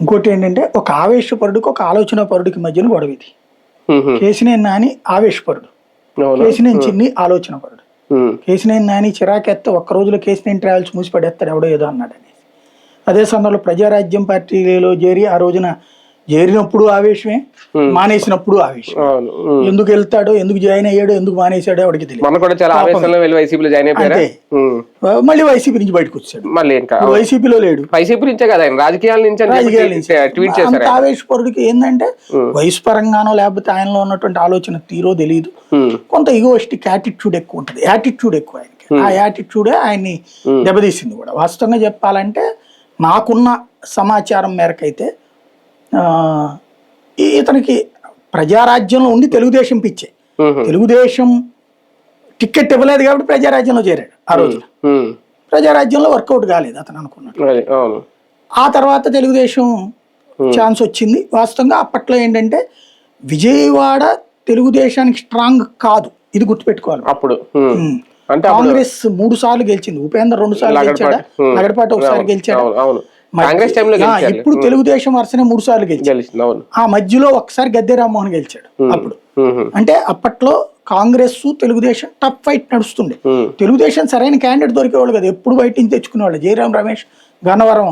ఇంకోటి ఏంటంటే ఒక ఆవేశపరుడికి ఒక ఆలోచన పరుడికి మధ్యన గొడవ ఇది. హుహు. కేసినేని నాని ఆవేశపరుడు, అవునా? కేసినేని చిన్ని ఆలోచన పరుడు. హ్మ్. కేసినేని నాని చిరాకెత్తే ఒక్క రోజులో కేసినేని ట్రావెల్స్ మూసి పడేస్తాడు ఎవడో ఏదో అన్నాడు అనేసి. అదే సమయంలో ప్రజారాజ్యం పార్టీలో చేరి ఆ రోజున చేరినప్పుడు ఆవేశమే, మానేసినప్పుడు ఆవేశం. అవును. ఎందుకు వెళ్తాడో, ఎందుకు జాయిన్ అయ్యాడో, ఎందుకు మానేశాడో ఎవరికి తెలియదు. మనం కూడా చాలా ఆవేశంలో వెళ్ళి వైసీపీలో జాయిన్ అయిపోయారా? అంతే. మళ్ళీ వైసీపీ నుంచి బయటకు వచ్చాడు. మళ్ళీ ఇంకా ఇప్పుడు వైసీపీలో లేడు, వైసీపీ నుంచే కదా ఆయన రాజకీయాల నుంచి అని రాజకీయాల చెప్పి నుంచి. ట్వీట్ అంత చేశారు. ఆవేశపరుడికి ఏంటంటే వయసు పరంగానో లేకపోతే ఆయనలో ఉన్నటువంటి ఆలోచన తీరో తెలియదు. హ్మ్. కొంత ఈగోయిస్టిక్ యాటిట్యూడ్ ఎక్కువ ఉంటుంది, యాటిట్యూడ్ ఎక్కువ ఆయనకి. ఆ యాటిట్యూడే ఆయన్ని దెబ్బతీసింది కూడా. వాస్తవంగా చెప్పాలంటే నాకున్న సమాచారం మేరకైతే ఇతనికి ప్రజారాజ్యంలో ఉండి తెలుగుదేశం పిచ్చే. తెలుగుదేశం టికెట్ ఇవ్వలేదు కాబట్టి ప్రజారాజ్యంలో చేరాడు ఆ రోజు. ప్రజారాజ్యంలో వర్కౌట్ కాలేదు అతను అనుకున్నాడు. అవును. ఆ తర్వాత తెలుగుదేశం ఛాన్స్ వచ్చింది. వాస్తవంగా అప్పట్లో ఏంటంటే విజయవాడ తెలుగుదేశానికి స్ట్రాంగ్ కాదు, ఇది గుర్తుపెట్టుకోవాలి. అప్పుడు అంటే కాంగ్రెస్ 3 సార్లు గెలిచింది, ఉపేంద్ర 2 సార్లు గెలిచాడా, లగడపాటి ఒకసారి గెలిచాడా. ఇప్పుడు తెలుగుదేశం వరుసనే 3 సార్లు గెలిచింది. ఆ మధ్యలో ఒకసారి గద్దె రామ్మోహన్ గెలిచాడు అప్పుడు. అంటే అప్పట్లో కాంగ్రెస్ తెలుగుదేశం టఫ్ ఫైట్ నడుస్తుండే. తెలుగుదేశం సరైన క్యాండిడేట్ దొరికేవాళ్ళు కదా, ఎప్పుడు బయట నుంచి తెచ్చుకునేవాళ్ళు. జయరాం రమేష్ గన్నవరం ఉంది.